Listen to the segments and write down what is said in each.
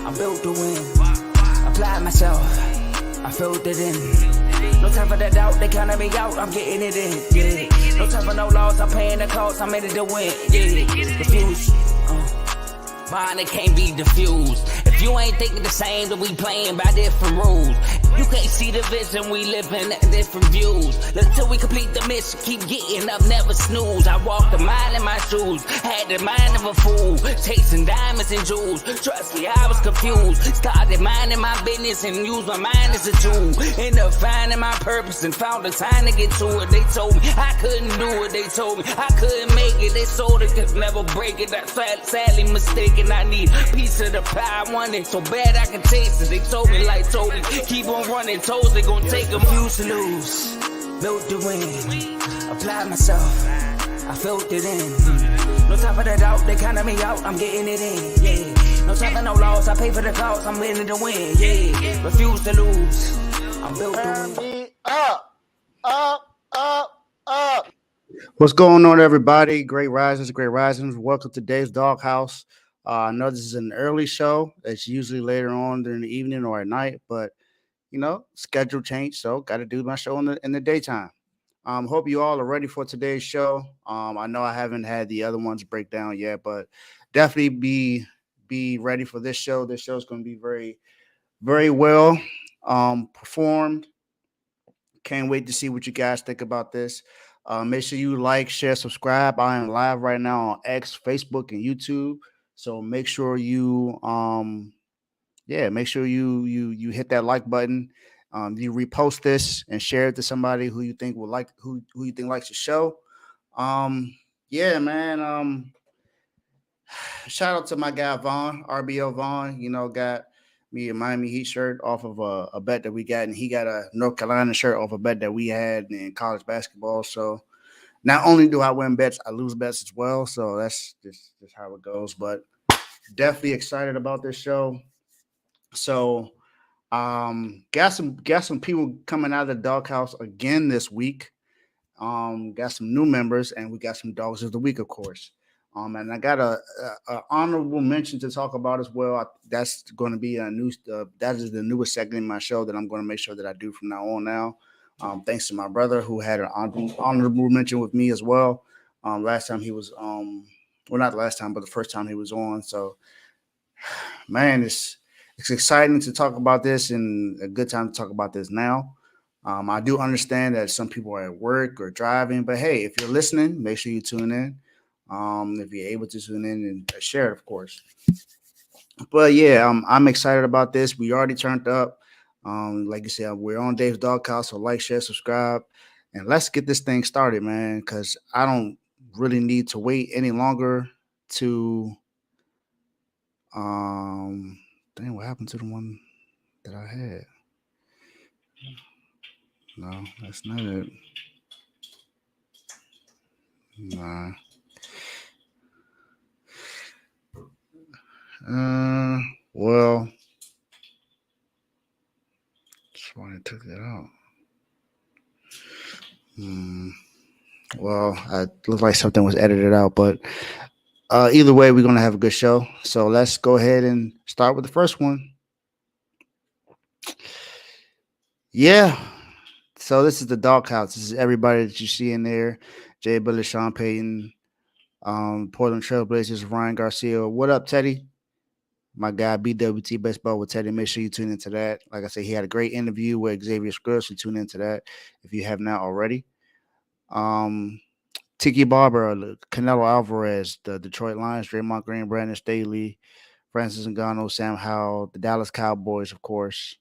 I'm built to win. Apply myself, I filled it in. No time for the doubt, they counting me out, I'm getting it in. Yeah. No time for no loss, I'm paying the cost, I'm in it to win. Yeah. Refuse. Mine, it can't be diffused. If you ain't thinking the same, then we playing by different rules. You can't see the vision, we living at different views. Until we complete the mission, keep getting up, never snooze. I walked a mile in my shoes, had the mind of a fool, chasing diamonds and jewels. Trust me, I was confused. Started minding my business and used my mind as a tool. Ended up finding my purpose and found the time to get to it. They told me I couldn't do it, they told me I couldn't make it. They sold it, could never break it. That's sadly mistaken. I need a piece of the pie, I want it so bad I can taste it. They told me like told me, keep on running, toes they gon' take them. Used to lose, built to win, apply myself, I filled it in. No time for the doubt, they counting me out, I'm getting it in, yeah. No time for no loss, I pay for the cost, I'm winning to win, yeah. Refuse to lose, I'm built to win. Up. What's going on, everybody? Great risings. Welcome to Dave's Doghouse. I know this is an early show. It's usually later on during the evening or at night, but schedule change, so got to do my show in the daytime. Hope you all are ready for today's show. I know I haven't had the other ones break down yet, but definitely be ready for this show. This show is going to be very, very well performed. Can't wait to see what you guys think about this. Make sure you like, share, subscribe. I am live right now on X, Facebook, and YouTube. So make sure you make sure you hit that like button. You repost this and share it to somebody who you think will like who you think likes the show. Man. Shout out to my guy Vaughn, RBO Vaughn. Got me a Miami Heat shirt off of a bet that we got, and he got a North Carolina shirt off a bet that we had in college basketball. So not only do I win bets, I lose bets as well. So that's just how it goes. But definitely excited about this show. So got some people coming out of the doghouse again this week. Got some new members, and we got some dogs of the week, of course. And I got a honorable mention to talk about as well. That's going to be that is the newest segment in my show that I'm going to make sure that I do from now on now. Thanks to my brother who had an honorable mention with me as well. Last time he was not last time, but the first time he was on. So, man, it's exciting to talk about this and a good time to talk about this now. I do understand that some people are at work or driving, but hey, if you're listening, make sure you tune in. If you're able to tune in and share it, of course. But yeah, I'm excited about this. We already turned up. Like I said, we're on Dave's Doghouse, so like, share, subscribe, and let's get this thing started, man. Because I don't really need to wait any longer to. Dang, what happened to the one that I had? No, that's not it. Nah. Well, that's why I took that out. Well, it looked like something was edited out, but either way, we're gonna have a good show. So let's go ahead and start with the first one. Yeah. So this is the doghouse. This is everybody that you see in there: Jay Butler, Sean Payton, Portland Trailblazers, Ryan Garcia. What up, Teddy? My guy BWT Baseball with Teddy. Make sure you tune into that. Like I said, he had a great interview with Xavier Scruggs. So tune into that if you have not already. Tiki Barber, Canelo Alvarez, the Detroit Lions, Draymond Green, Brandon Staley, Francis Ngannou, Sam Howell, the Dallas Cowboys, of course.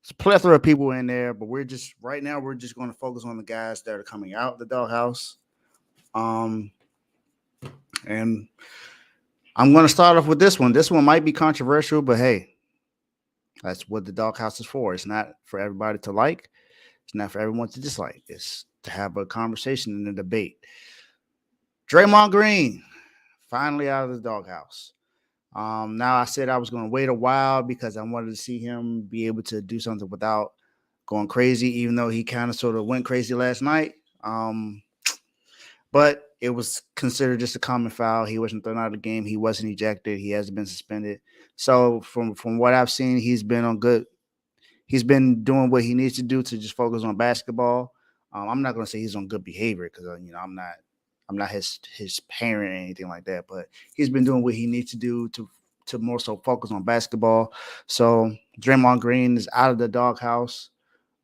There's a plethora of people in there, but we're just going to focus on the guys that are coming out of the doghouse. And I'm going to start off with this one. This one might be controversial, but hey, that's what the doghouse is for. It's not for everybody to like. It's not for everyone to dislike. It's to have a conversation and a debate. Draymond Green, finally out of the doghouse. Now, I said I was going to wait a while because I wanted to see him be able to do something without going crazy, even though he kind of sort of went crazy last night. But it was considered just a common foul. He wasn't thrown out of the game. He wasn't ejected. He hasn't been suspended. So from what I've seen, he's been on good. He's been doing what he needs to do to just focus on basketball. I'm not going to say he's on good behavior because I'm not his parent or anything like that. But he's been doing what he needs to do to more so focus on basketball. So Draymond Green is out of the doghouse.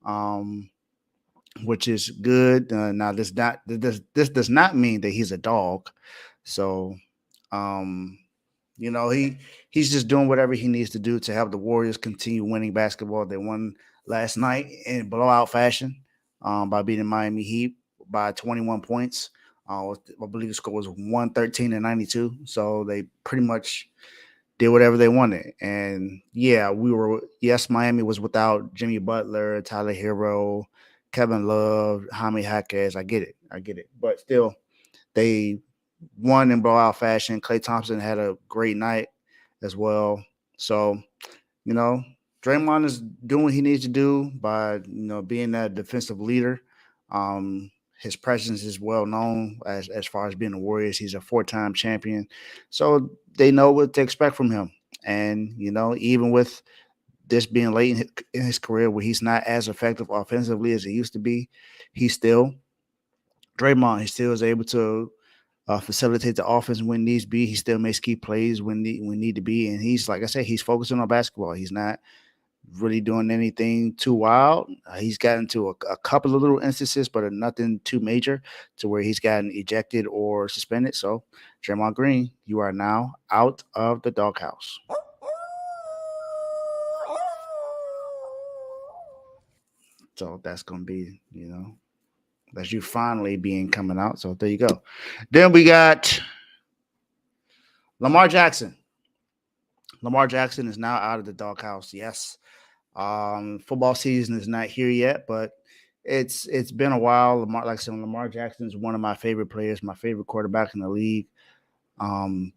Um, which is good. Now, this does not mean that he's a dog. So, um, he's just doing whatever he needs to do to help the Warriors continue winning basketball. They won last night in blowout fashion by beating Miami Heat by 21 points. I believe the score was 113-92. So they pretty much did whatever they wanted. And yeah, Miami was without Jimmy Butler, Tyler Hero, Kevin Love, Jaime Jaquez. I get it. But still, they won in blowout fashion. Klay Thompson had a great night as well. So, you know, Draymond is doing what he needs to do by, being that defensive leader. His presence is well known as far as being a Warriors. He's a 4-time champion. So they know what to expect from him. And, even with this being late in his career where he's not as effective offensively as he used to be, he's still Draymond. He still is able to facilitate the offense when needs be. He still makes key plays when need to be. And he's, like I said, he's focusing on basketball. He's not really doing anything too wild. He's gotten to a couple of little instances, but nothing too major to where he's gotten ejected or suspended. So, Draymond Green, you are now out of the doghouse. So that's going to be, that's you finally being coming out. So there you go. Then we got Lamar Jackson. Lamar Jackson is now out of the doghouse. Yes. Football season is not here yet, but it's been a while. Lamar Jackson is one of my favorite players, my favorite quarterback in the league.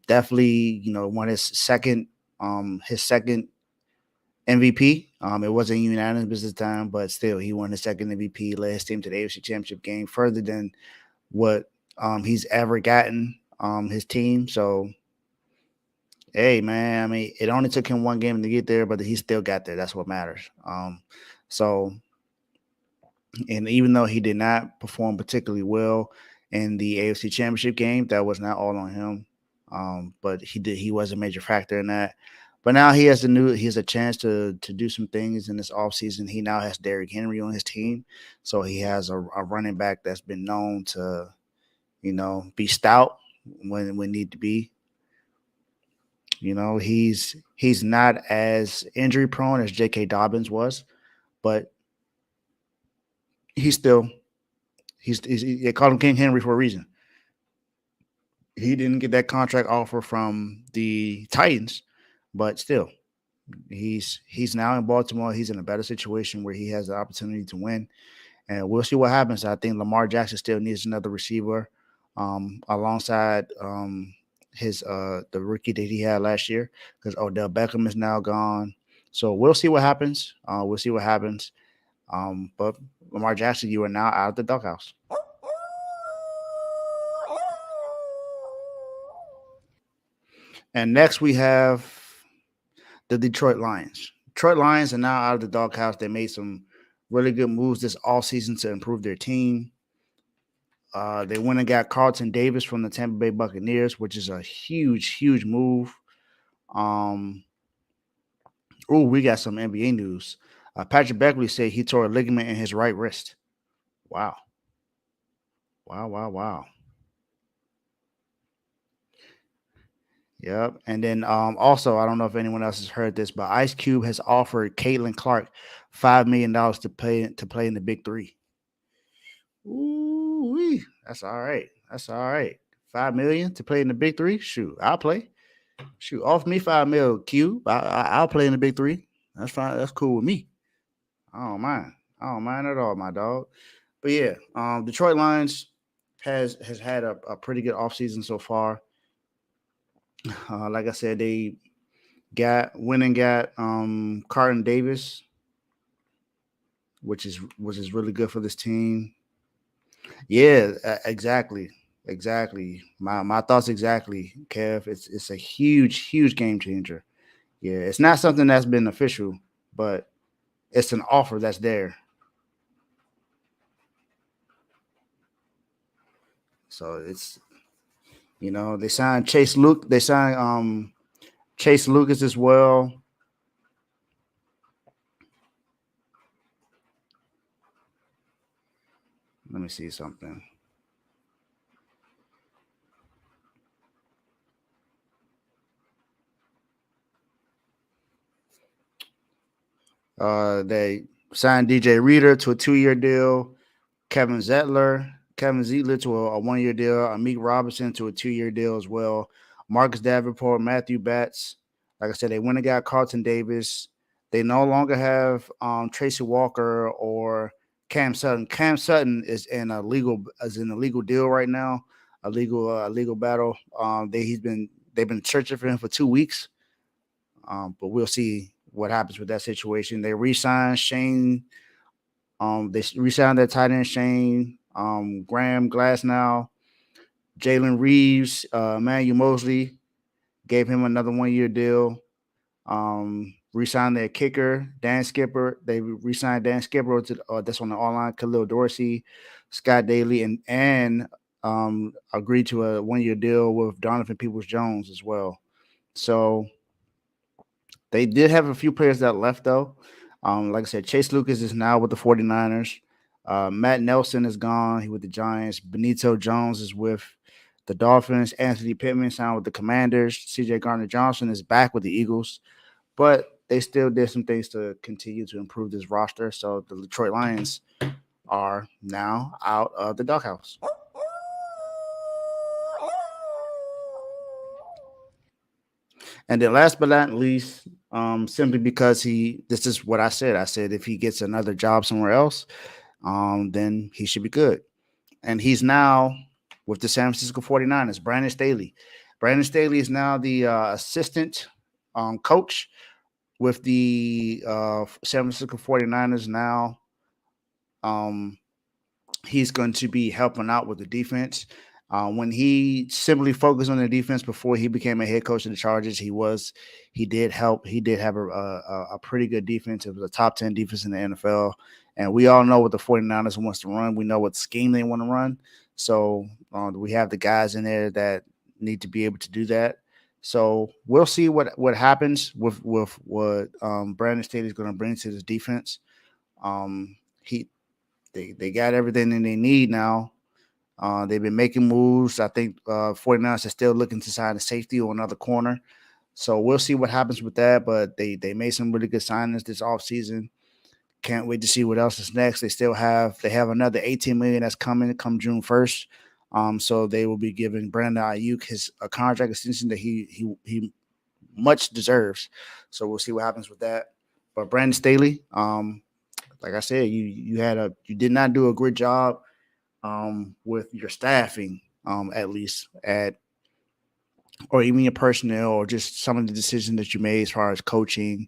Definitely, won his second MVP. It wasn't unanimous this time, but still, he won his second MVP, led his team to the AFC Championship game further than what he's ever gotten his team. So, hey, man, I mean, it only took him one game to get there, but he still got there. That's what matters. And even though he did not perform particularly well in the AFC Championship game, that was not all on him. But he was a major factor in that. But now he has a chance to do some things in this offseason. He now has Derrick Henry on his team. So he has a running back that's been known to, be stout when need to be. He's not as injury prone as J.K. Dobbins was, but he's they call him King Henry for a reason. He didn't get that contract offer from the Titans, but still, he's now in Baltimore. He's in a better situation where he has the opportunity to win, and we'll see what happens. I think Lamar Jackson still needs another receiver alongside the rookie that he had last year, because Odell Beckham is now gone. So we'll see what happens. But Lamar Jackson, you are now out of the doghouse. And next we have the Detroit Lions. Detroit Lions are now out of the doghouse. They made some really good moves this offseason to improve their team. They went and got Carlton Davis from the Tampa Bay Buccaneers, which is a huge, huge move. We got some NBA news. Patrick Beverley said he tore a ligament in his right wrist. Wow. Yep. And then also, I don't know if anyone else has heard this, but Ice Cube has offered Caitlin Clark $5 million to play in the Big Three. Ooh, that's all right. $5 million to play in the Big Three. Shoot, I'll play. Shoot, offer me $5 million, Cube. I'll play in the Big Three. That's fine. That's cool with me. I don't mind at all, my dog. But yeah, Detroit Lions has had a pretty good offseason so far. Like I said, they went and got Carlton Davis, which is really good for this team. Yeah, exactly. Exactly. My thoughts exactly, Kev. It's a huge game changer. Yeah, it's not something that's been official, but it's an offer that's there. So it's they signed Chase Luke. They signed Chase Lucas as well. Let me see something. They signed DJ Reader to a 2-year deal. Kevin Zeitler to a 1-year deal. Amik Robinson to a 2-year deal as well. Marcus Davenport, Matthew Batts. Like I said, they went and got Carlton Davis. They no longer have Tracy Walker or Cam Sutton. Cam Sutton is in a legal deal right now, a legal battle. They've been searching for him for 2 weeks, but we'll see what happens with that situation. They re-signed Shane. They re-signed their tight end Shane, Graham Glasnow, Jalen Reeves, Emmanuel Mosley, gave him another 1-year deal. Re-signed their kicker, Dan Skipper. They re-signed Dan Skipper that's on the online. Khalil Dorsey, Scott Daly, and agreed to a 1-year deal with Donovan Peoples-Jones as well. So they did have a few players that left, though. Like I said, Chase Lucas is now with the 49ers. Matt Nelson is gone. He with the Giants. Benito Jones is with the Dolphins. Anthony Pittman signed with the Commanders. CJ Gardner-Johnson is back with the Eagles. But they still did some things to continue to improve this roster. So the Detroit Lions are now out of the doghouse. And then last but not least, simply because this is what I said. I said if he gets another job somewhere else, then he should be good. And he's now with the San Francisco 49ers, Brandon Staley. Brandon Staley is now the assistant coach with the San Francisco 49ers now. He's going to be helping out with the defense. When he simply focused on the defense before he became a head coach of the Chargers, he did help. He did have a pretty good defense. It was a top 10 defense in the NFL. And we all know what the 49ers wants to run. We know what scheme they want to run. So we have the guys in there that need to be able to do that. So we'll see what happens with what Brandon Staley is going to bring to this defense. They got everything that they need now. They've been making moves. I think 49ers are still looking to sign a safety or another corner. So we'll see what happens with that. But they made some really good signings this offseason. Can't wait to see what else is next. They have another $18 million that's coming come June 1st. So they will be giving Brandon Ayuk a contract extension that he much deserves. So we'll see what happens with that. But Brandon Staley, like I said, you did not do a great job with your staffing, at least or even your personnel, or just some of the decisions that you made as far as coaching,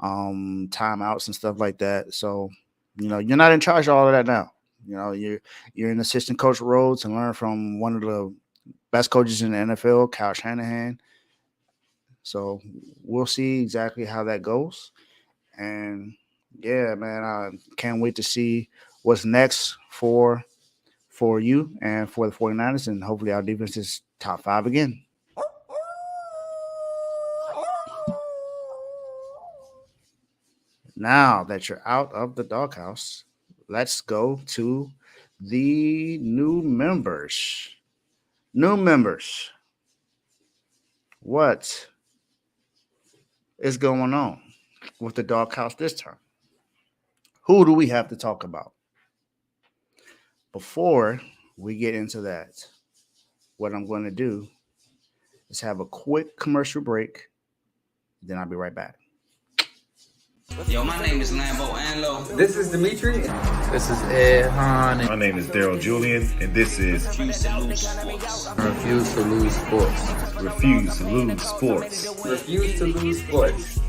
timeouts and stuff like that. So, you're not in charge of all of that now. You're in assistant coach roles and learn from one of the best coaches in the NFL, Kyle Shanahan. So we'll see exactly how that goes. And yeah, man, I can't wait to see what's next for you and for the 49ers, and hopefully our defense is top 5 again. Now that you're out of the doghouse, let's go to the new members. What is going on with the doghouse this time? Who do we have to talk about? Before we get into that, what I'm going to do is have a quick commercial break. Then I'll be right back. Yo, my name is Lambo Anlo. This is Dimitri. This is Ed Hahn. My name is Daryl Julian, and this is Refuse to lose sports. Refuse to lose sports. Refuse to Lose Sports. Refuse to lose sports.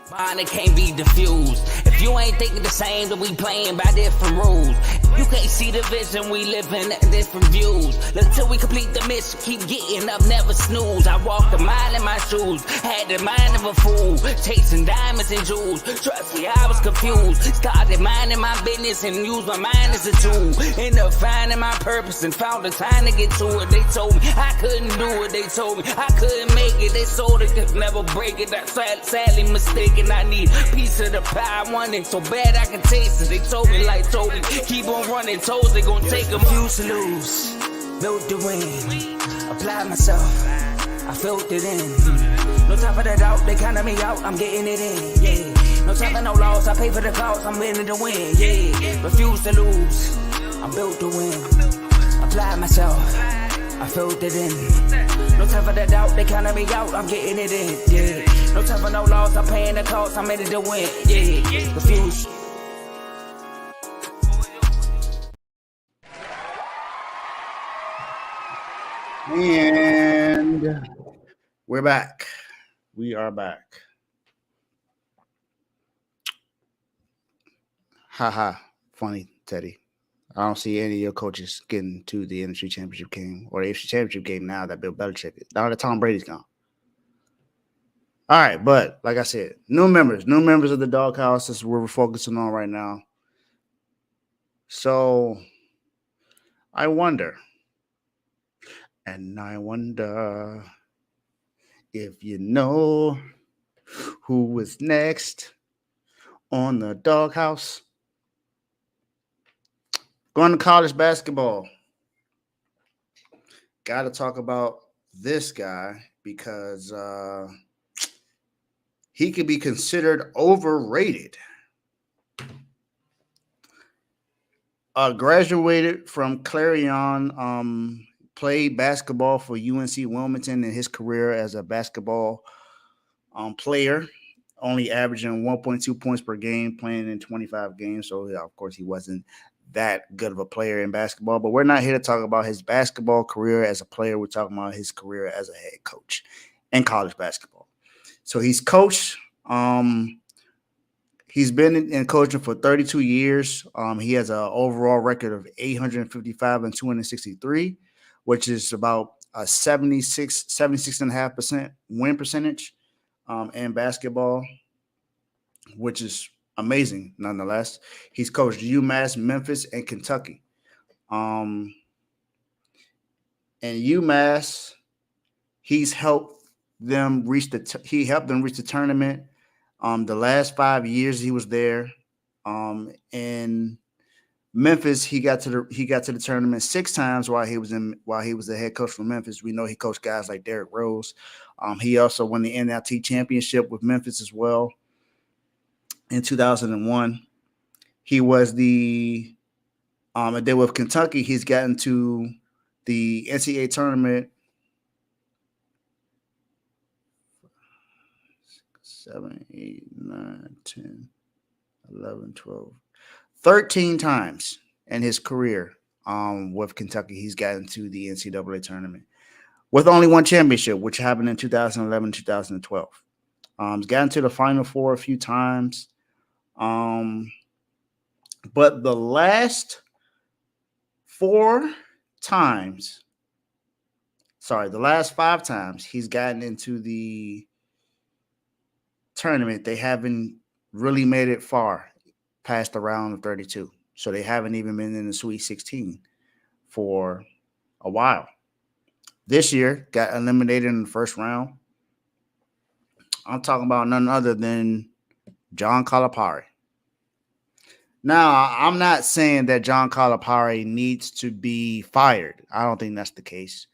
Mine, it can't be diffused. If you ain't thinking the same, then we playing by different rules. You can't see the vision, we live in different views. Look till we complete the mission, keep getting up, never snooze. I walked a mile in my shoes, had the mind of a fool, chasing diamonds and jewels. Trust me, I was confused. Started minding my business and used my mind as a tool. Ended up finding my purpose and found the time to get to it. They told me I couldn't do it, they told me I couldn't make it. They sold it, could never break it. That's sadly mistaken. I need a piece of the pie, I want it so bad I can taste it. They told me, like told me, keep on running, toes they gon' take them. Refuse to lose, built the win, applied myself, I felt it in. No time for the doubt, they counted me out, I'm getting it in, yeah. No time for no loss, I pay for the cost, I'm winning to win, yeah. Refuse to lose, I'm built to win, applied myself, I felt it in. No time for the doubt, they counted me out, I'm getting it in, yeah. No time for no loss, I'm paying the cost, I'm in it to win, yeah. Refuse. And we're back. We are back. Haha, funny, Teddy. I don't see any of your coaches getting to the NFC Championship game or the AFC Championship game now that Bill Belichick is. Now that Tom Brady's gone. All right, but like I said, new members of the doghouse. This is what we're focusing on right now. So I wonder if you know who is next on the doghouse. Going to college basketball. Got to talk about this guy because he could be considered overrated. Graduated from Clarion, played basketball for UNC Wilmington in his career as a basketball player, only averaging 1.2 points per game, playing in 25 games. So, yeah, of course, he wasn't that good of a player in basketball. But we're not here to talk about his basketball career as a player. We're talking about his career as a head coach in college basketball. So he's coached. He's been in coaching for 32 years. He has an overall record of 855 and 263, which is about a 76.5% win percentage in basketball, which is amazing nonetheless. He's coached UMass, Memphis, and Kentucky. And UMass, he's helped them reach the tournament. The last 5 years he was there. In Memphis, he got to the tournament 6 times while he was the head coach for Memphis. We know he coached guys like Derrick Rose. He also won the NLT championship with Memphis as well in 2001. He was and then with Kentucky, he's gotten to the NCAA tournament 7, 8, 9, 10, 11, 12, 13 times in his career with Kentucky. He's gotten to the NCAA tournament with only one championship, which happened in 2011, 2012. He's gotten to the Final Four a few times. But the last 5 times he's gotten into the tournament, they haven't really made it far past the round of 32. So they haven't even been in the Sweet 16 for a while. This year, got eliminated in the first round. I'm talking about none other than John Calipari. Now, I'm not saying that John Calipari needs to be fired. I don't think that's the case.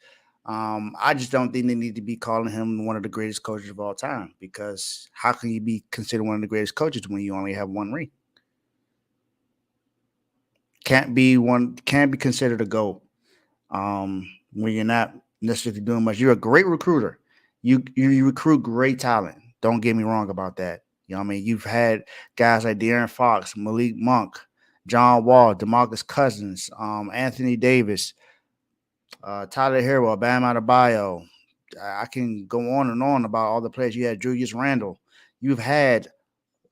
I just don't think they need to be calling him one of the greatest coaches of all time, because how can you be considered one of the greatest coaches when you only have 1 ring? Can't be considered a GOAT when you're not necessarily doing much. You're a great recruiter. You recruit great talent. Don't get me wrong about that. You know what I mean? You've had guys like De'Aaron Fox, Malik Monk, John Wall, DeMarcus Cousins, Anthony Davis, Tyler Hero, Bam Adebayo. I can go on and on about all the players. You had Julius Randle. You've had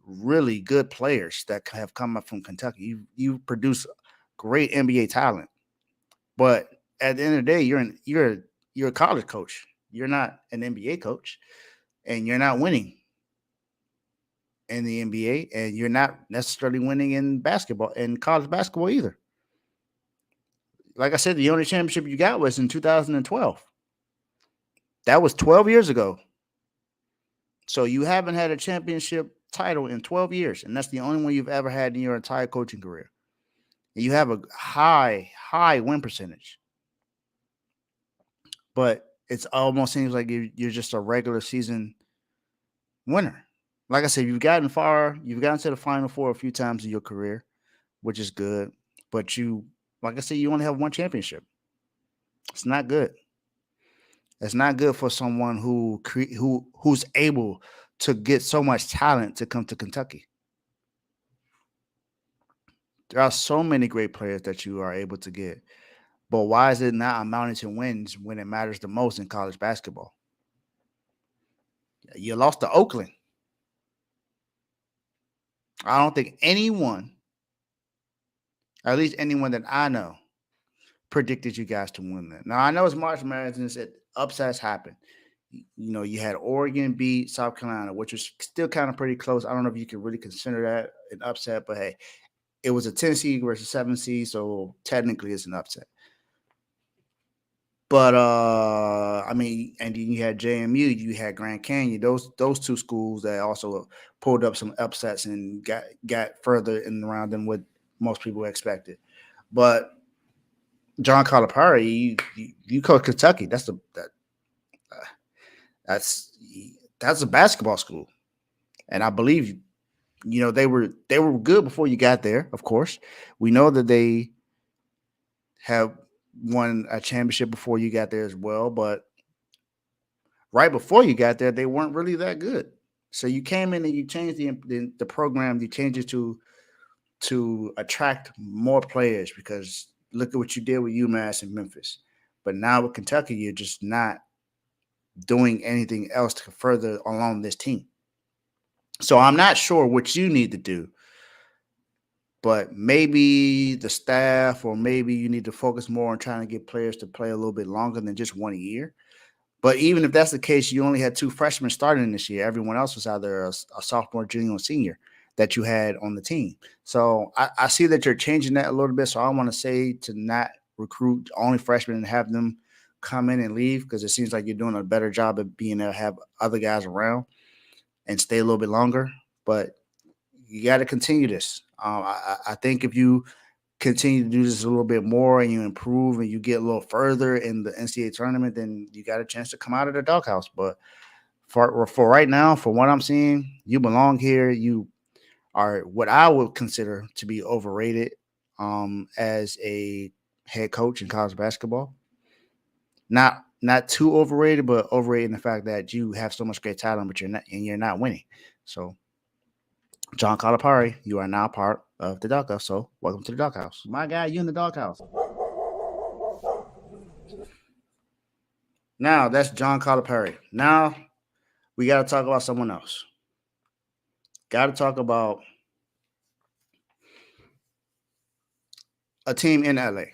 really good players that have come up from Kentucky. You produce great NBA talent. But at the end of the day, you're a college coach. You're not an NBA coach, and you're not winning in the NBA, and you're not necessarily winning in college basketball either. Like I said, the only championship you got was in 2012. That was 12 years ago. So you haven't had a championship title in 12 years, and that's the only one you've ever had in your entire coaching career. And you have a high win percentage. But it almost seems like you're just a regular season winner. Like I said, you've gotten to the Final Four a few times in your career, which is good. But like I said, you only have one championship. It's not good. It's not good for someone who's able to get so much talent to come to Kentucky. There are so many great players that you are able to get. But why is it not amounting to wins when it matters the most in college basketball? You lost to Oakland. I don't think anyone, at least anyone that I know, predicted you guys to win that. Now, I know it's March Madness and said upsets happen. You know, you had Oregon beat South Carolina, which was still kind of pretty close. I don't know if you can really consider that an upset, but hey, it was a 10 seed versus 7 seed, so technically it's an upset. But I mean, and then you had JMU, you had Grand Canyon, those two schools that also pulled up some upsets and got further in the round than what most people expected. But John Calipari, you coach Kentucky. That's a basketball school, and I believe they were good before you got there. Of course, we know that they have won a championship before you got there as well, but right before you got there, they weren't really that good. So you came in and you changed the program. You changed it to attract more players because look at what you did with UMass and Memphis. But now with Kentucky, you're just not doing anything else to further along this team. So I'm not sure what you need to do. But maybe the staff, or maybe you need to focus more on trying to get players to play a little bit longer than just 1 year. But even if that's the case, you only had 2 freshmen starting this year. Everyone else was either a sophomore, junior, or senior that you had on the team. So I see that you're changing that a little bit. So I want to say to not recruit only freshmen and have them come in and leave, because it seems like you're doing a better job of being able to have other guys around and stay a little bit longer. But you got to continue this. I think if you continue to do this a little bit more and you improve and you get a little further in the NCAA tournament, then you got a chance to come out of the doghouse. But for right now, for what I'm seeing, you belong here. You are what I would consider to be overrated as a head coach in college basketball. Not too overrated, but overrated in the fact that you have so much great talent, but you're not winning. So, John Calipari, you are now part of the doghouse. So, welcome to the doghouse. My guy, you in the doghouse. Now, that's John Calipari. Now, we got to talk about someone else. Got to talk about a team in LA.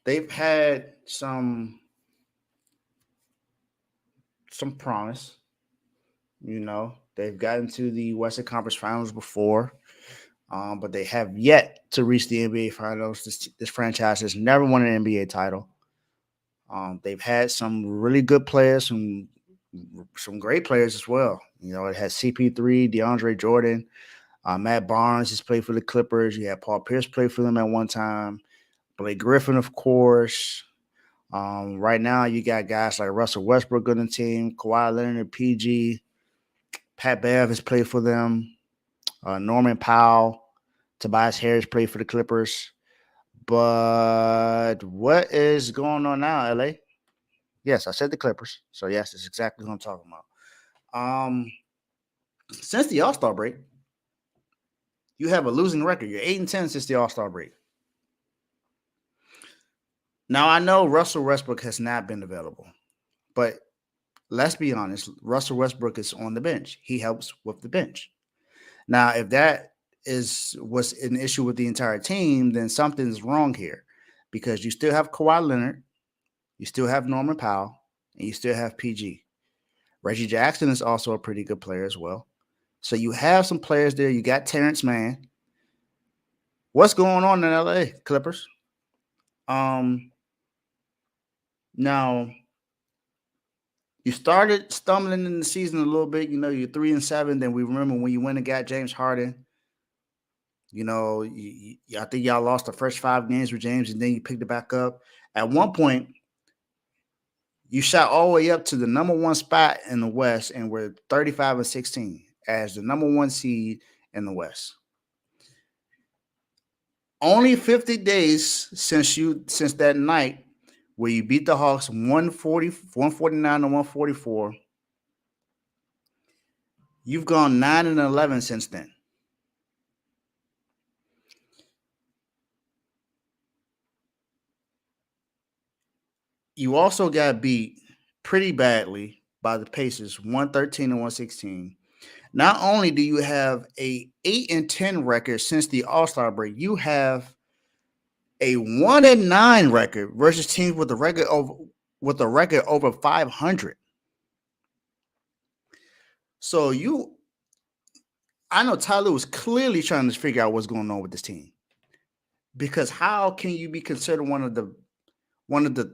They've had some promise. They've gotten to the Western Conference Finals before, but they have yet to reach the NBA Finals. This franchise has never won an NBA title. They've had some really good players, some great players as well. It has CP3, DeAndre Jordan, Matt Barnes has played for the Clippers. You had Paul Pierce play for them at one time. Blake Griffin, of course. Right now, you got guys like Russell Westbrook on the team, Kawhi Leonard, PG, Pat Bev has played for them, Norman Powell, Tobias Harris played for the Clippers. But what is going on now, LA? Yes, I said the Clippers. So, yes, that's exactly what I'm talking about. Since the All-Star break, you have a losing record. You're 8-10 since the All-Star break. Now, I know Russell Westbrook has not been available, but let's be honest, Russell Westbrook is on the bench. He helps with the bench. Now, if that was an issue with the entire team, then something's wrong here because you still have Kawhi Leonard, you still have Norman Powell, and you still have PG. Reggie Jackson is also a pretty good player as well. So you have some players there. You got Terrence Mann. What's going on in LA Clippers? Now you started stumbling in the season a little bit. You're 3-7. Then we remember when you went and got James Harden. I think y'all lost the first 5 games with James, and then you picked it back up. At one point, you shot all the way up to the number 1 spot in the West, and we're 35-16 as the number 1 seed in the West. Only 50 days since that night where you beat the Hawks 149 to 144. You've gone 9-11 since then. You also got beat pretty badly by the Pacers, 113 to 116. Not only do you have a 8-10 record since the All-Star break, you have a 1-9 record versus teams with a record over 500. So I know Tyler was clearly trying to figure out what's going on with this team, because how can you be considered one of the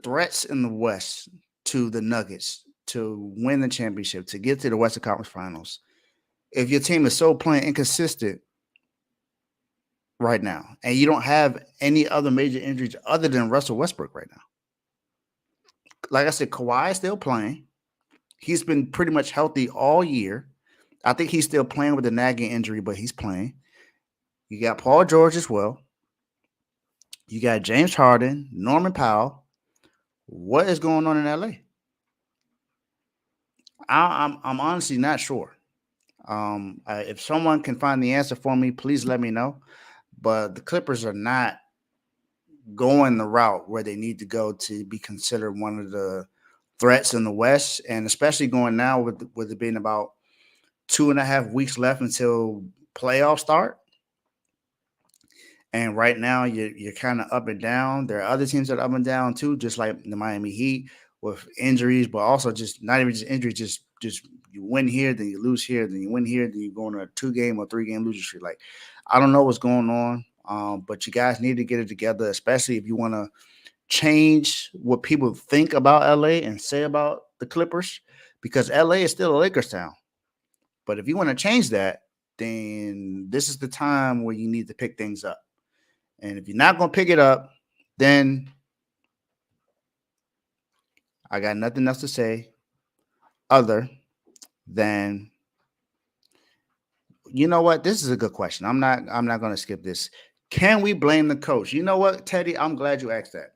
threats in the West to the Nuggets to win the championship, to get to the Western Conference Finals, if your team is so playing inconsistent right now, and you don't have any other major injuries other than Russell Westbrook right now? Like I said, Kawhi is still playing. He's been pretty much healthy all year. I think he's still playing with the nagging injury, but he's playing. You got Paul George as well. You got James Harden, Norman Powell. What is going on in LA? I'm honestly not sure. If someone can find the answer for me, please let me know. But the Clippers are not going the route where they need to go to be considered one of the threats in the West, and especially going now with it being about 2.5 weeks left until playoffs start. And right now you're kind of up and down. There are other teams that are up and down too, just like the Miami Heat with injuries, but also just not even just injuries, just you win here, then you lose here, then you win here, then you go on a 2-game or 3-game losing streak. Like, I don't know what's going on, but you guys need to get it together, especially if you want to change what people think about LA and say about the Clippers, because LA is still a Lakers town. But if you want to change that, then this is the time where you need to pick things up. And if you're not going to pick it up, then I got nothing else to say other than, you know what? This is a good question. I'm not going to skip this. Can we blame the coach? You know what, Teddy? I'm glad you asked that.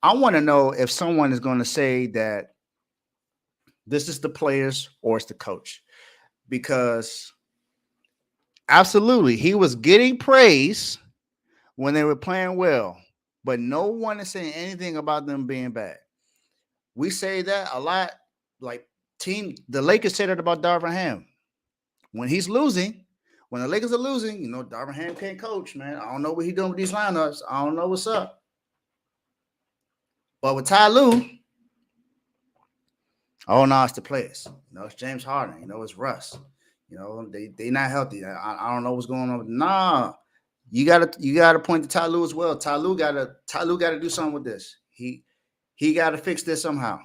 I want to know if someone is going to say that this is the players or it's the coach, because absolutely he was getting praise when they were playing well, but no one is saying anything about them being bad. We say that a lot. Like the Lakers said it about Darvin Ham. When he's losing, when the Lakers are losing, Darvin Ham can't coach, man. I don't know what he's doing with these lineups. I don't know what's up. But with Ty Lue, oh no, it's the players. It's James Harden. It's Russ. They not healthy. I don't know what's going on. Nah, you gotta point to Ty Lue as well. Ty Lue gotta do something with this. He gotta fix this somehow.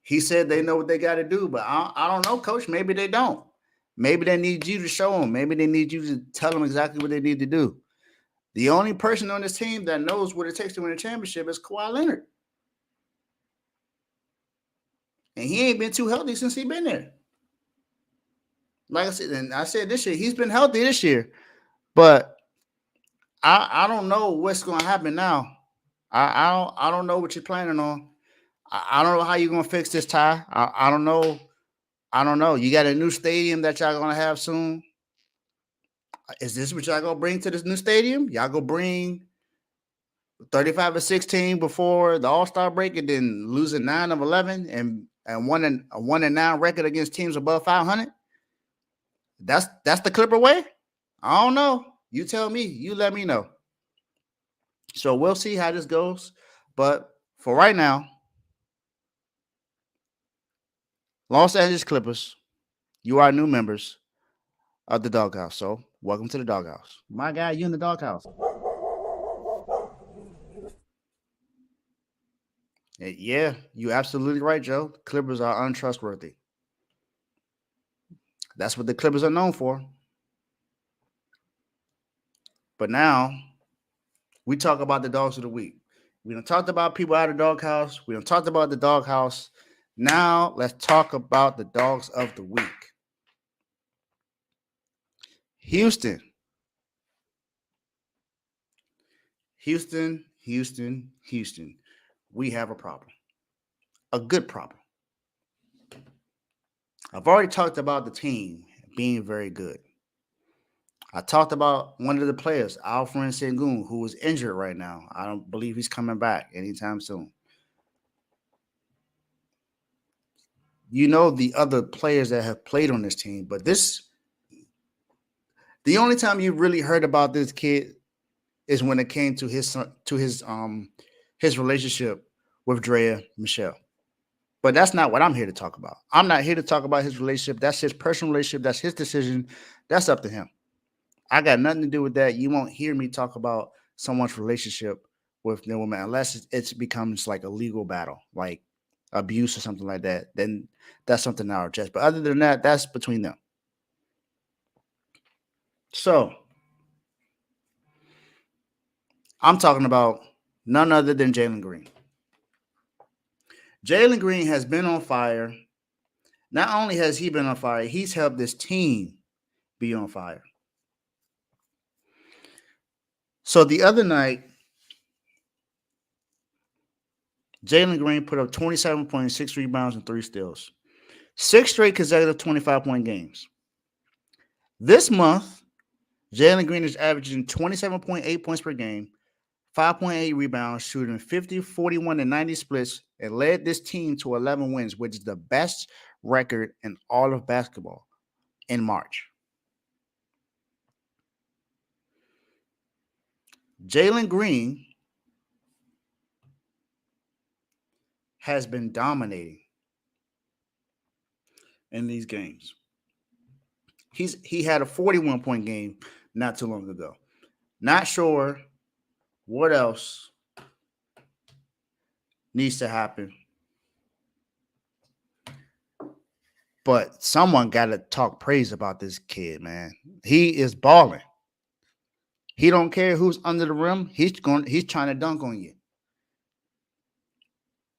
He said they know what they got to do, but I don't know, Coach. Maybe they don't. Maybe they need you to show them. Maybe they need you to tell them exactly what they need to do. The only person on this team that knows what it takes to win a championship is Kawhi Leonard. And he ain't been too healthy since he's been there. Like I said, and I said this year, he's been healthy this year. But I don't know what's going to happen now. I don't know what you're planning on. I don't know how you're going to fix this, Ty. I don't know. I don't know. You got a new stadium that y'all going to have soon. Is this what y'all going to bring to this new stadium? Y'all going to bring 35-16 before the All-Star break and then losing 9 of 11 and a 1-9 record against teams above 500? That's the Clipper way? I don't know. You tell me. You let me know. So we'll see how this goes. But for right now, Los Angeles Clippers, you are new members of the doghouse. So welcome to the doghouse. My guy, you in the doghouse. Yeah, you're absolutely right, Joe. Clippers are untrustworthy. That's what the Clippers are known for. But now we talk about the dogs of the week. We done talked about people out of the doghouse. We done talked about the doghouse. Now let's talk about the dogs of the week. Houston. Houston. We have a problem. A good problem. I've already talked about the team being very good. I talked about one of the players, Alfred Sengun, who is injured right now. I don't believe he's coming back anytime soon. You know the other players that have played on this team, but the only time you really heard about this kid is when it came to his relationship with Drea Michelle. But that's not what I'm here to talk about. I'm not here to talk about his relationship. That's his personal relationship. That's his decision. That's up to him. I got nothing to do with that. You won't hear me talk about someone's relationship with their woman unless it becomes like a legal battle, like abuse or something like that. Then that's something I'll address. But other than that, that's between them. So I'm talking about none other than Jalen Green. Jalen Green has been on fire. Not only has he been on fire, he's helped this team be on fire. So the other night, Jalen Green put up 27.6 rebounds and 3 steals. 6 straight consecutive 25-point games. This month, Jalen Green is averaging 27.8 points per game, 5.8 rebounds, shooting 50, 41, and 90 splits, and led this team to 11 wins, which is the best record in all of basketball in March. Jalen Green has been dominating in these games. He had a 41-point game not too long ago. Not sure what else needs to happen, but someone got to talk praise about this kid, man. He is balling. He don't care who's under the rim. He's trying to dunk on you.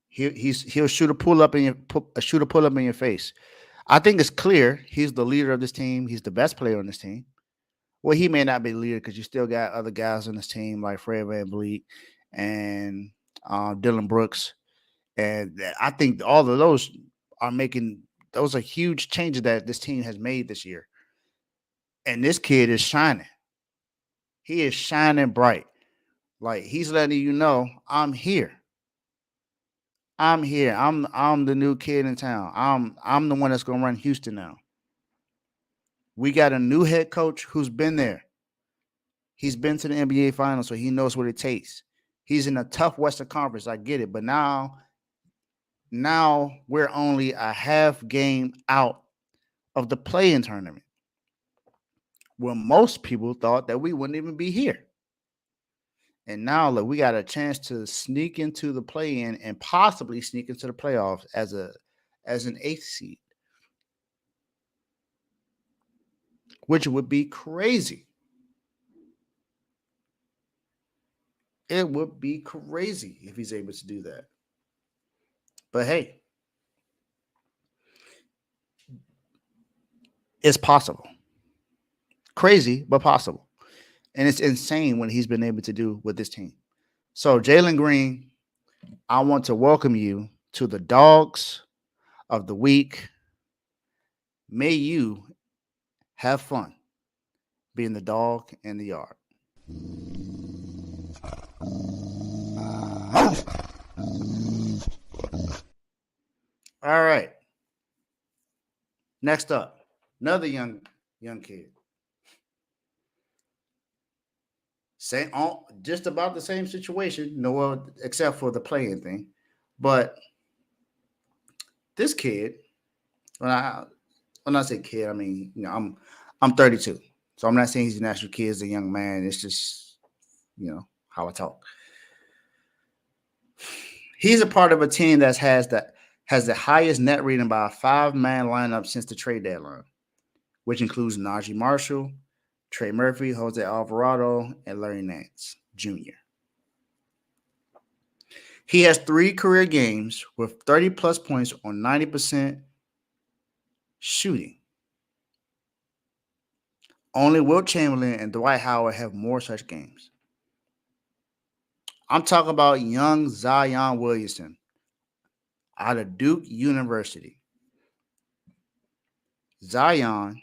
He'll shoot a pull up in your face. I think it's clear he's the leader of this team. He's the best player on this team. Well, he may not be the leader because you still got other guys on this team like Fred VanVleet and Dylan Brooks, and I think all of those are huge changes that this team has made this year. And this kid is shining. He is shining bright. Like he's letting you know, I'm here. I'm here. I'm the new kid in town. I'm the one that's gonna run Houston now. We got a new head coach who's been there. He's been to the NBA Finals, so he knows what it takes. He's in a tough Western Conference. I get it, but now we're only a half game out of the play-in tournament, where most people thought that we wouldn't even be here. And now, look, we got a chance to sneak into the play-in and possibly sneak into the playoffs as an 8th seed, which would be crazy. It would be crazy if he's able to do that. But hey, it's possible. Crazy, but possible. And it's insane what he's been able to do with this team. So, Jalen Green, I want to welcome you to the Dogs of the Week. May you have fun being the dog in the yard. All right. Next up, another young young kid. Same, just about the same situation, no, except for the playing thing. But this kid, when I when I say kid, I mean I'm 32, so I'm not saying he's a natural kid as a young man. It's just how I talk. He's a part of a team that has the highest net rating by a 5-man lineup since the trade deadline, which includes Najee Marshall, Trey Murphy, Jose Alvarado, and Larry Nance Jr. He has 3 career games with 30 plus points on 90% shooting. Only Wilt Chamberlain and Dwight Howard have more such games. I'm talking about young Zion Williamson out of Duke University. Zion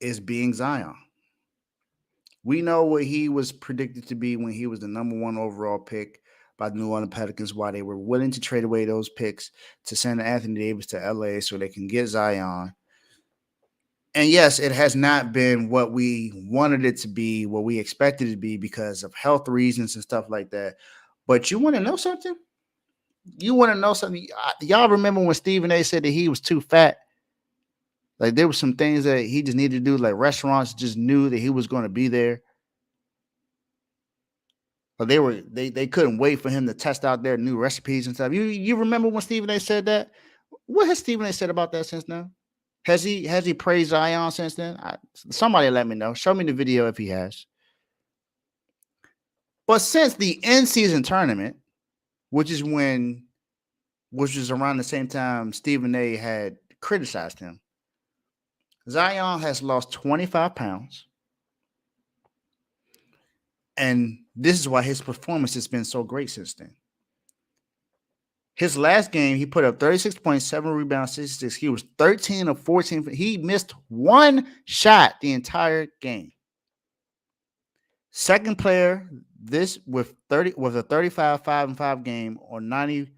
is being Zion. We know what he was predicted to be when he was the number 1 overall pick by the New Orleans Pelicans, why they were willing to trade away those picks to send Anthony Davis to LA so they can get Zion. And yes, it has not been what we wanted it to be, what we expected it to be because of health reasons and stuff like that. But you want to know something? Y'all remember when Stephen A said that he was too fat? Like there were some things that he just needed to do, like restaurants just knew that he was going to be there. But they couldn't wait for him to test out their new recipes and stuff. You remember when Stephen A said that? What has Stephen A said about that since now? Has he praised Zion since then? Somebody let me know. Show me the video if he has. But since the in-season tournament, which is around the same time Stephen A had criticized him, Zion has lost 25 pounds. And this is why his performance has been so great since then. His last game, he put up 36.7 rebounds, 66. He was 13 of 14. He missed 1 shot the entire game. Second player, this with a 35-5-5 game or 90%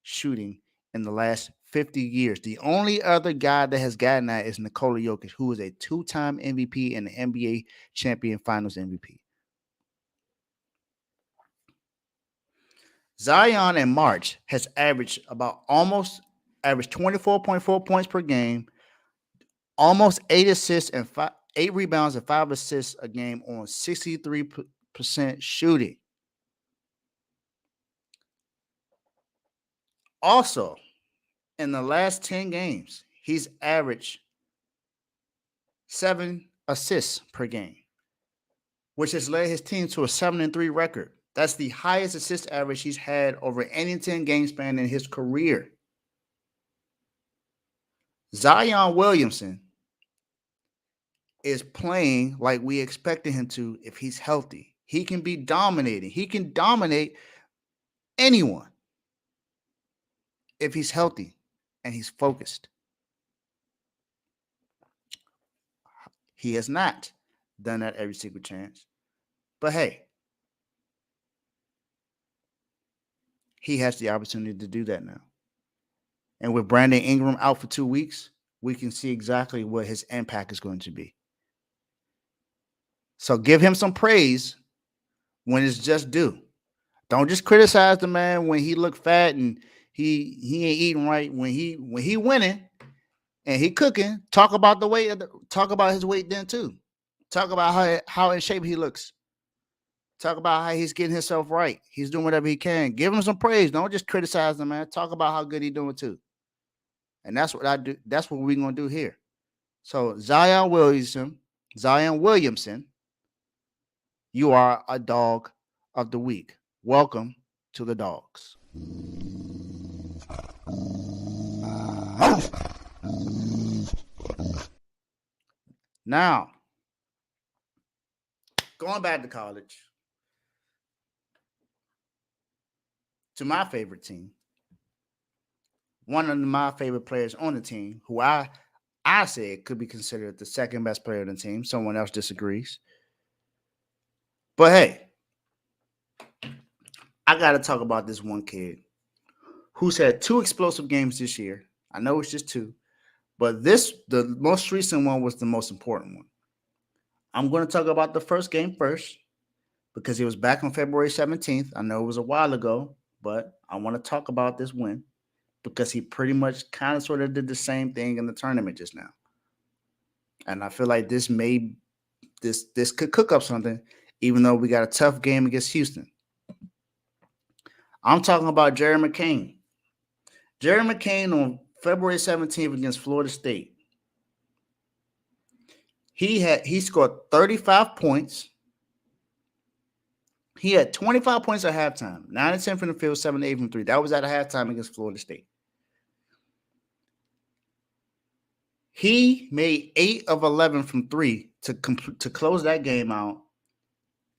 shooting in the last 50 years. The only other guy that has gotten that is Nikola Jokic, who is a 2-time MVP and the NBA champion finals MVP. Zion in March has averaged 24.4 points per game, almost 8 assists and 8 rebounds and 5 assists a game on 63% shooting. Also, in the last 10 games, he's averaged 7 assists per game, which has led his team to a 7-3 record. That's the highest assist average he's had over any 10-game span in his career. Zion Williamson is playing like we expected him to if he's healthy. He can be dominating. He can dominate anyone if he's healthy and he's focused. He has not done that every single chance. But hey, he has the opportunity to do that now. And with Brandon Ingram out for 2 weeks, we can see exactly what his impact is going to be. So give him some praise when it's just due. Don't just criticize the man when he look fat and he ain't eating right. When he winning and he cooking, talk about his weight then too. Talk about how in shape he looks. Talk about how he's getting himself right. He's doing whatever he can. Give him some praise. Don't just criticize him, man. Talk about how good he's doing too. And that's what I do. That's what we're going to do here. So Zion Williamson, you are a dog of the week. Welcome to the dogs. Now, going back to college, to my favorite team, one of my favorite players on the team, who I said could be considered the second best player on the team. Someone else disagrees. But hey, I got to talk about this one kid who's had 2 explosive games this year. I know it's just 2, But the most recent one was the most important one. I'm going to talk about the first game first because it was back on February 17th. I know it was a while ago, but I want to talk about this win because he pretty much kind of sort of did the same thing in the tournament just now. And I feel like this could cook up something, even though we got a tough game against Houston. I'm talking about Jerry McCain. Jerry McCain on February 17th against Florida State. He scored 35 points. He had 25 points at halftime, 9 to 10 from the field, 7 to 8 from 3. That was at a halftime against Florida State. He made 8 of 11 from 3 to close that game out,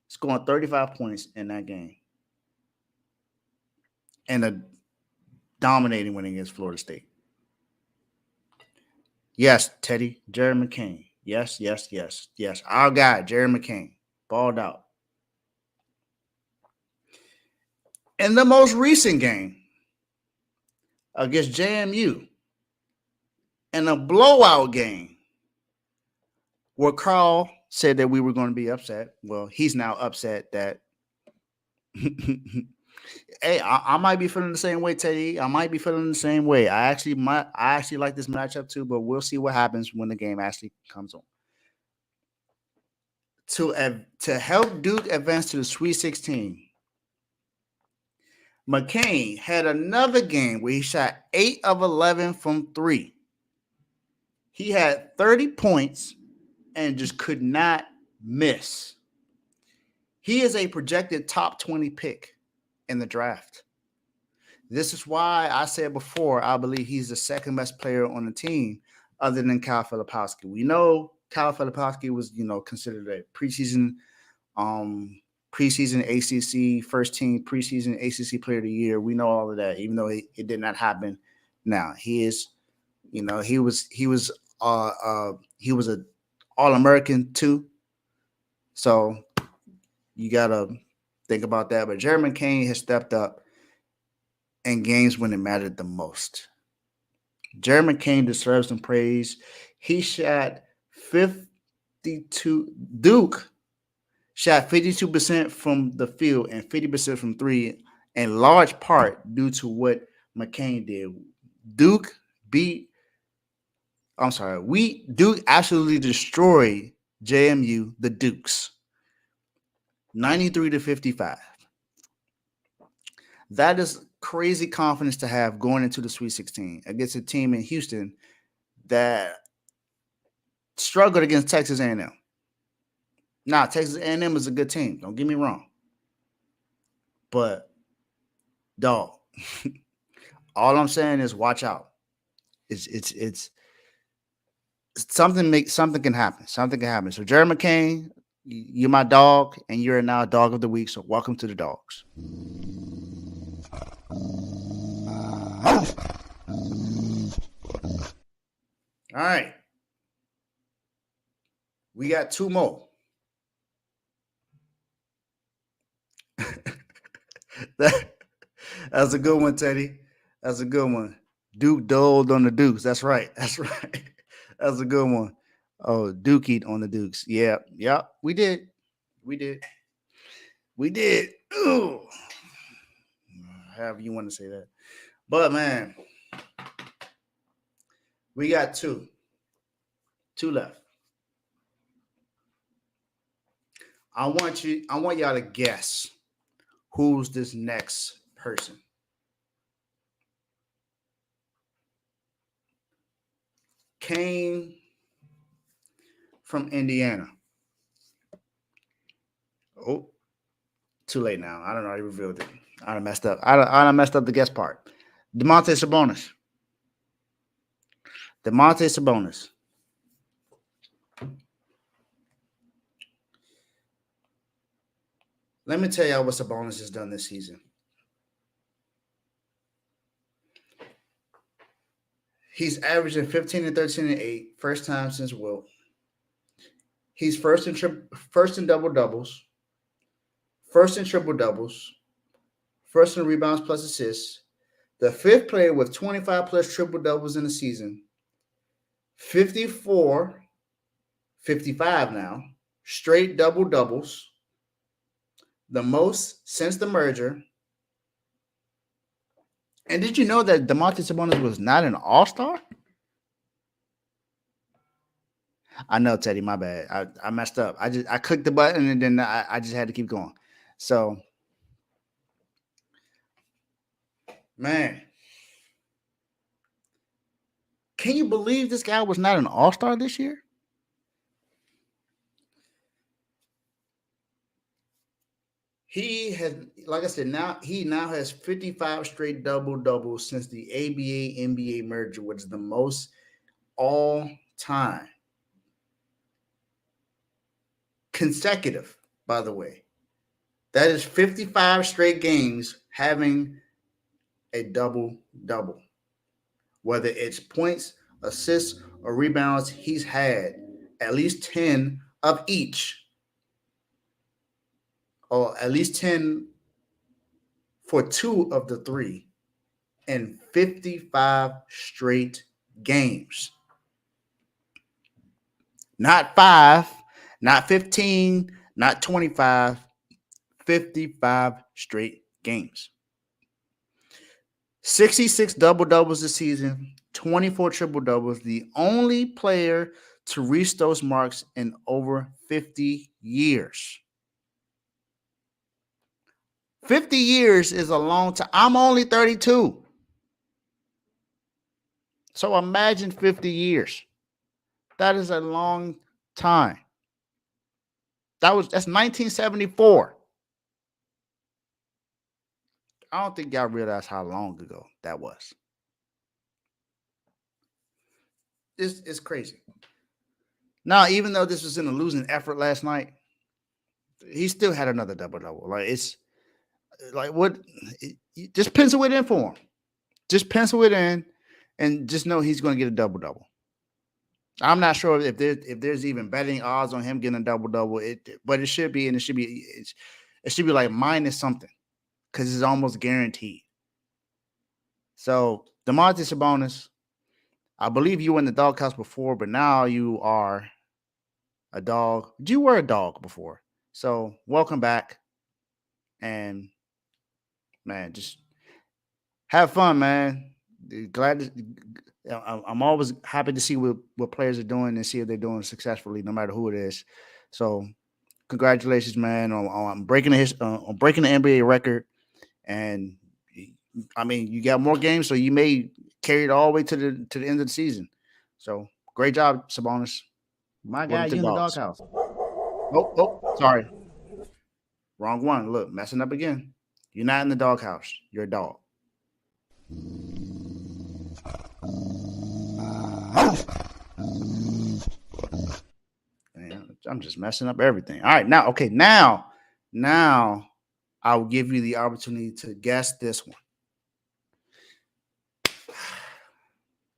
scoring 35 points in that game. And a dominating win against Florida State. Yes, Teddy, Jerry McCain. Yes. Our guy, Jerry McCain, balled out. In the most recent game against JMU, in a blowout game where Carl said that we were going to be upset. Well, he's now upset that hey, I might be feeling the same way, Teddy. I might be feeling the same way. I actually like this matchup too, but we'll see what happens when the game actually comes on. To help Duke advance to the Sweet 16, McCain had another game where he shot 8 of 11 from 3. He had 30 points and just could not miss. He is a projected top 20 pick in the draft. This is why I said before, I believe he's the second best player on the team other than Kyle Filipowski. We know Kyle Filipowski was, considered a preseason ACC first team, preseason ACC player of the year. We know all of that, even though it did not happen. Now he is, he was an All-American too. So you gotta think about that. But Jerry McCain has stepped up in games when it mattered the most. Jerry McCain deserves some praise. He shot 52. Duke shot 52% from the field and 50% from 3, in large part due to what McCain did. Duke absolutely destroyed JMU, the Dukes, 93 to 55. That is crazy confidence to have going into the Sweet 16 against a team in Houston that struggled against Texas A&M. Now, Texas A&M is a good team. Don't get me wrong. But, dog, all I'm saying is watch out. It's something can happen. Something can happen. So, Jerry McCain, you're my dog, and you're now dog of the week. So, welcome to the dogs. All right. We got 2 more. That's a good one, Teddy. That's a good one. Duke doled on the Dukes. That's right. That's a good one. Oh, Dookie on the Dukes. Yeah. We did. Ooh. However you want to say that. But man, we got 2 left. I want y'all to guess who's this next person. Came from Indiana. Oh, too late now. I don't know. I revealed it. I done messed up. I messed up the guess part. Demonte Sabonis. Let me tell y'all what Sabonis has done this season. He's averaging 15 and 13 and 8, first time since Wilt. He's first in double doubles, first in triple doubles, first in rebounds plus assists, the 5th player with 25 plus triple doubles in a season, 54, 55 now, straight double doubles, the most since the merger. And did you know that Domantas Sabonis was not an all-star? I know, Teddy, my bad. I messed up. I clicked the button and then I just had to keep going. So, man, can you believe this guy was not an all-star this year? He has, like I said, he now has 55 straight double-doubles since the ABA-NBA merger, which is the most all time. Consecutive, by the way. That is 55 straight games having a double-double. Whether it's points, assists, or rebounds, he's had at least 10 of each. Or at least 10 for 2 of the 3 in 55 straight games. Not 5, not 15, not 25, 55 straight games. 66 double-doubles this season, 24 triple-doubles, the only player to reach those marks in over 50 years. 50 years is a long time. I'm only 32. So imagine 50 years. That is a long time. That's 1974. I don't think y'all realize how long ago that was. It's crazy. Now, even though this was in a losing effort last night, he still had another double-double. Like, it's like what? Just pencil it in for him. Just pencil it in, and just know he's going to get a double-double. I'm not sure if there's even betting odds on him getting a double-double. But it should be, and it should be like minus something because it's almost guaranteed. So Domantas Sabonis, I believe you were in the doghouse before, but now you are a dog. You were a dog before. So welcome back. And man, just have fun, man. I'm always happy to see what players are doing and see if they're doing successfully, no matter who it is. So congratulations, man, on breaking the NBA record. And I mean, you got more games, so you may carry it all the way to the end of the season. So great job, Sabonis. My guy, you in the doghouse. Oh, sorry. Wrong one. Look, messing up again. You're not in the doghouse. You're a dog. I'm just messing up everything. All right, now I'll give you the opportunity to guess this one.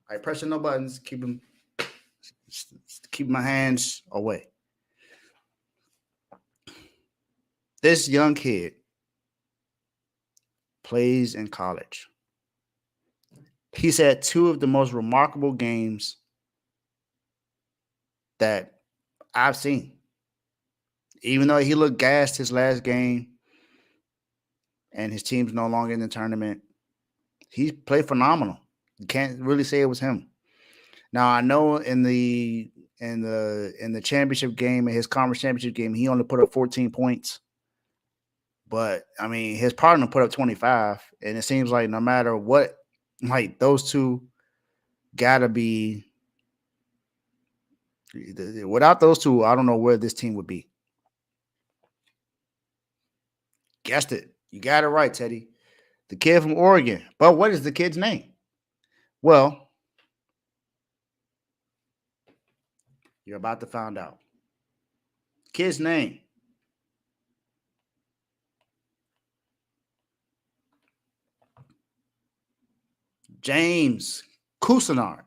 All right, pressing no buttons. Keep my hands away. This young kid plays in college. He's had 2 of the most remarkable games that I've seen. Even though he looked gassed his last game and his team's no longer in the tournament, he played phenomenal. You can't really say it was him. Now, I know in the championship game, in his conference championship game, he only put up 14 points. But I mean, his partner put up 25, and it seems like no matter what, like those two gotta be. Without those two, I don't know where this team would be. Guessed it. You got it right, Teddy. The kid from Oregon. But what is the kid's name? Well, you're about to find out. Kid's name. James Cousinard.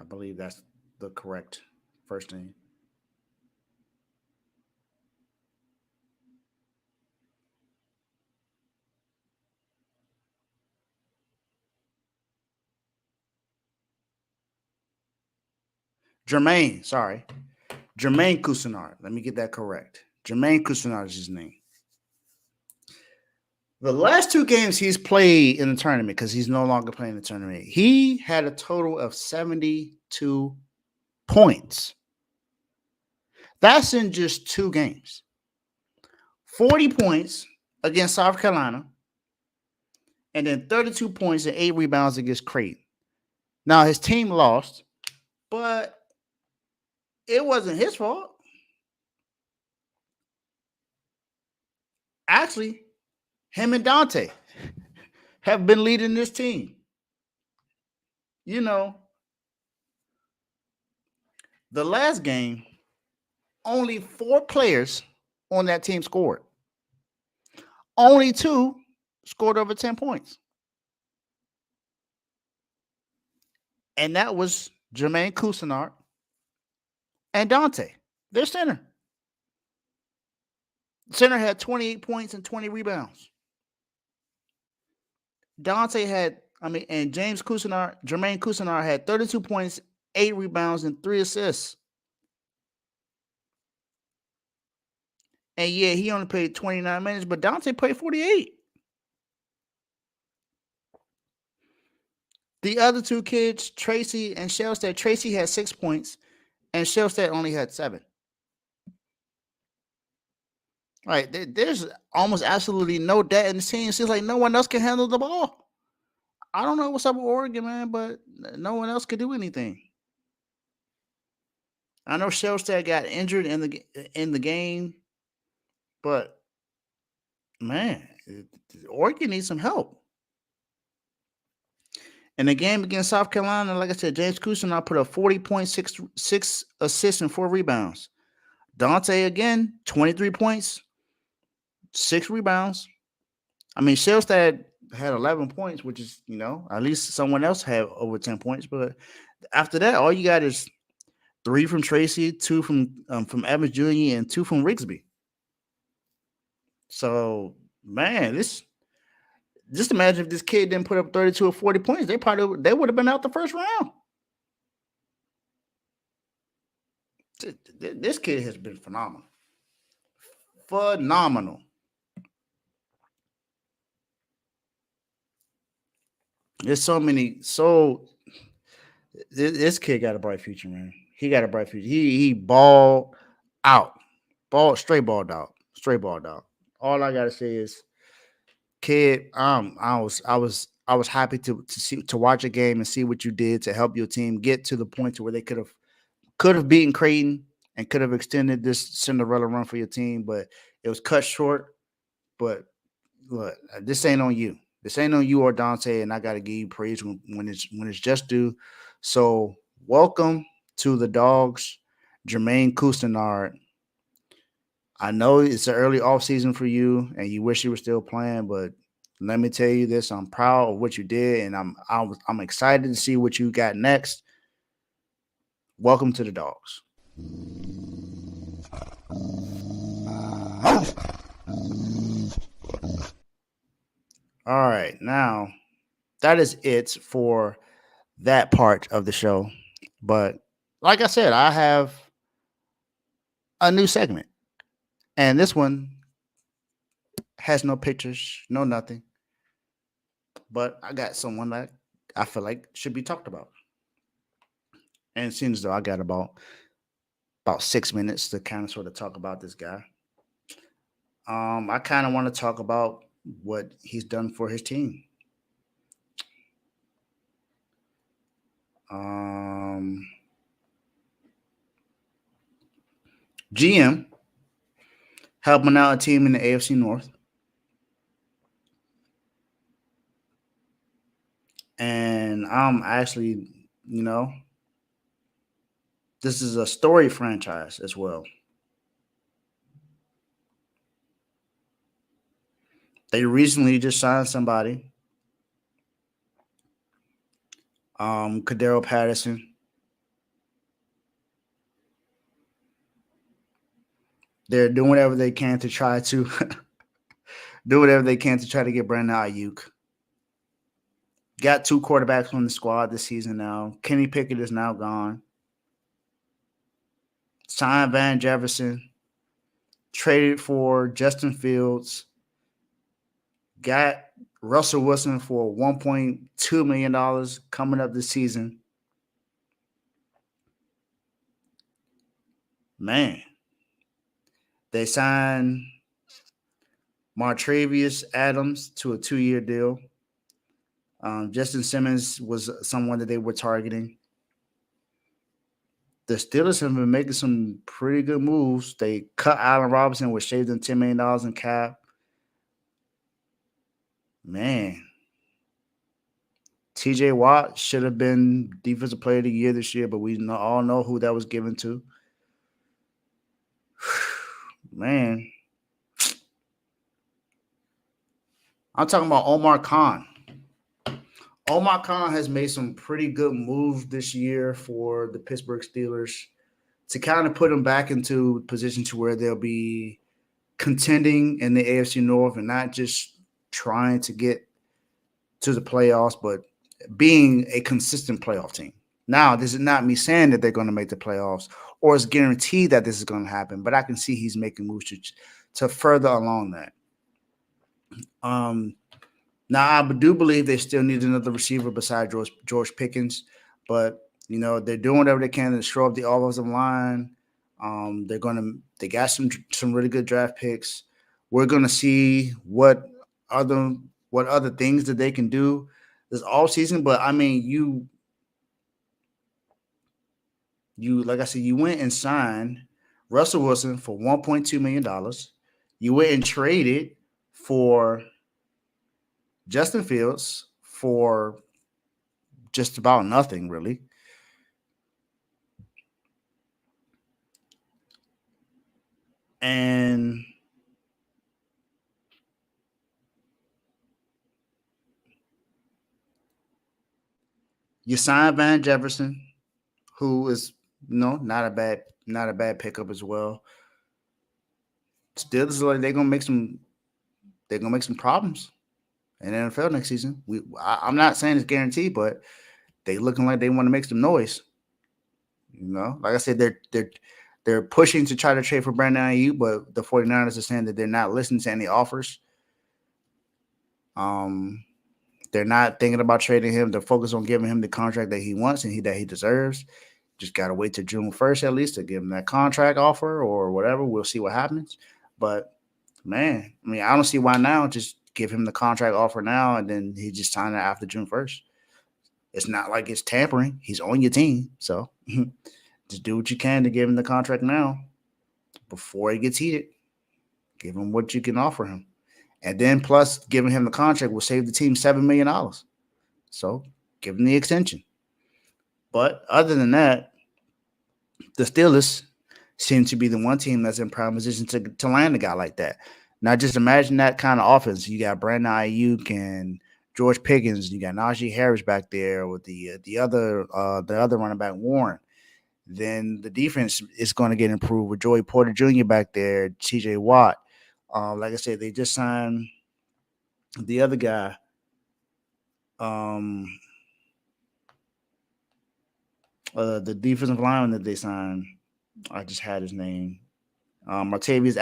I believe that's the correct first name. Jermaine Cousinard. Let me get that correct. Jermaine Cousinard is his name. The last 2 games he's played in the tournament, because he's no longer playing the tournament, he had a total of 72 points. That's in just 2 games. 40 points against South Carolina, and then 32 points and 8 rebounds against Creighton. Now, his team lost, but it wasn't his fault. Actually, him and Dante have been leading this team. You know, the last game, only 4 players on that team scored. Only 2 scored over 10 points. And that was Jermaine Cousinard and Dante, their center. Center had 28 points and 20 rebounds. Dante had, and Jermaine Cousinard had 32 points, 8 rebounds, and 3 assists. And yeah, he only played 29 minutes, but Dante played 48. The other 2 kids, Tracy and Shellstead, Tracy had 6 points, and Shellstead only had 7. Right, there's almost absolutely no depth in the team. It seems like no one else can handle the ball. I don't know what's up with Oregon, man, but no one else could do anything. I know Shellstead got injured in the game, but man, Oregon needs some help. In the game against South Carolina, like I said, James Cousinard put up 40 points, 6 assists, and 4 rebounds. Dante, again, 23 points, 6 rebounds. Shellstad had 11 points, which is, at least someone else had over 10 points. But after that, all you got is 3 from Tracy, 2 from Evans Jr., and 2 from Rigsby. So, man, just imagine if this kid didn't put up 32 or 40 points, they would have been out the first round. This kid has been phenomenal. Phenomenal. There's this kid got a bright future, man. He got a bright future. He balled out. Straight balled out. All I gotta say is, kid, I was happy to watch a game and see what you did to help your team get to the point to where they could have beaten Creighton and could have extended this Cinderella run for your team, but it was cut short. But look, this ain't on you. This ain't on you or Dante, and I gotta give you praise when it's just due. So welcome to the Dogs, Jermaine Cousinard. I know it's an early offseason for you, and you wish you were still playing, but let me tell you this: I'm proud of what you did, and I'm excited to see what you got next. Welcome to the Dogs. All right, now that is it for that part of the show. But like I said, I have a new segment, and this one has no pictures, no nothing. But I got someone that I feel like should be talked about. And it seems though I got about 6 minutes to kind of sort of talk about this guy. I kind of want to talk about what he's done for his team. GM helping out a team in the AFC North. And I'm actually, this is a story franchise as well. They recently just signed somebody, Cordero Patterson. They're doing whatever they can to try to get Brandon Ayuk. Got 2 quarterbacks on the squad this season now. Kenny Pickett is now gone. signed Van Jefferson, traded for Justin Fields, got Russell Wilson for $1.2 million coming up this season. Man, they signed Martravius Adams to a 2-year deal. Justin Simmons was someone that they were targeting. The Steelers have been making some pretty good moves. They cut Allen Robinson, which saved them $10 million in cap. Man, TJ Watt should have been Defensive Player of the Year this year, but we all know who that was given to. Man, I'm talking about Omar Khan. Omar Khan has made some pretty good moves this year for the Pittsburgh Steelers to kind of put them back into position to where they'll be contending in the AFC North and not just trying to get to the playoffs, but being a consistent playoff team. Now, this is not me saying that they're going to make the playoffs or it's guaranteed that this is going to happen, but I can see he's making moves to further along that. Now, I do believe they still need another receiver besides George Pickens, but they're doing whatever they can to shore up the offensive line. They got some really good draft picks. We're gonna see what other things that they can do this offseason. But I mean, you like I said, you went and signed Russell Wilson for $1.2 million. You went and traded for Justin Fields for just about nothing, really. And you signed Van Jefferson, who is not a bad pickup as well. Still, they're gonna make some problems in the NFL next season. I'm not saying it's guaranteed, but they looking like they want to make some noise. Like I said, they're pushing to try to trade for Brandon Ayuk, but the 49ers are saying that they're not listening to any offers. They're not thinking about trading him. They're focused on giving him the contract that he wants and that he deserves. Just got to wait till June 1st at least to give him that contract offer or whatever. We'll see what happens. But, man, I mean, I don't see why now. Just give him the contract offer now and then he just sign it after June 1st. It's not like it's tampering. He's on your team. So just do what you can to give him the contract now before he gets heated. Give him what you can offer him. And then plus giving him the contract will save the team $7 million. So give him the extension. But other than that, the Steelers seem to be the one team that's in prime position to land a guy like that. Now just imagine that kind of offense. You got Brandon Ayuk and George Pickens. You got Najee Harris back there with the other running back Warren. Then the defense is going to get improved with Joey Porter Jr. back there, TJ Watt. Like I said, they just signed the other guy. The defensive lineman that they signed. I just had his name. Martravius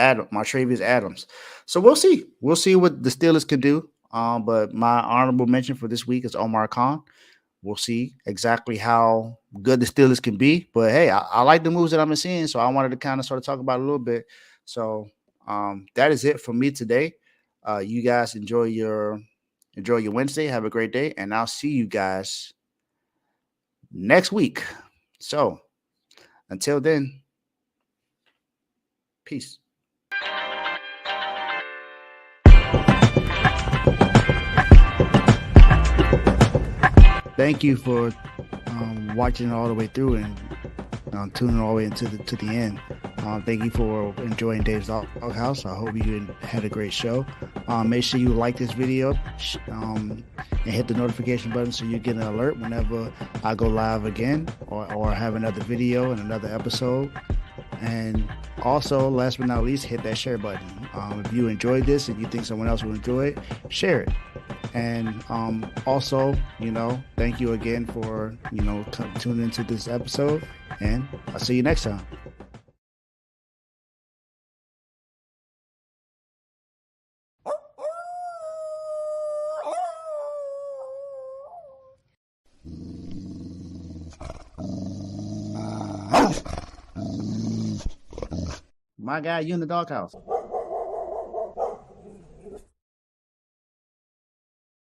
Adams. So we'll see. We'll see what the Steelers can do. But my honorable mention for this week is Omar Khan. We'll see exactly how good the Steelers can be. But hey, I like the moves that I've been seeing, so I wanted to kind of sort of talk about it a little bit. So that is it for me today. You guys enjoy your Wednesday. Have a great day, and I'll see you guys next week. So until then, peace. Thank you for watching all the way through and tuning all the way into the end. Thank you for enjoying Dave's Doghouse. I hope you had a great show. Make sure you like this video and hit the notification button so you get an alert whenever I go live again or have another video and another episode. And also, last but not least, hit that share button. If you enjoyed this and you think someone else will enjoy it, share it. And also, thank you again for, tuning into this episode. And I'll see you next time. My guy, you in the doghouse.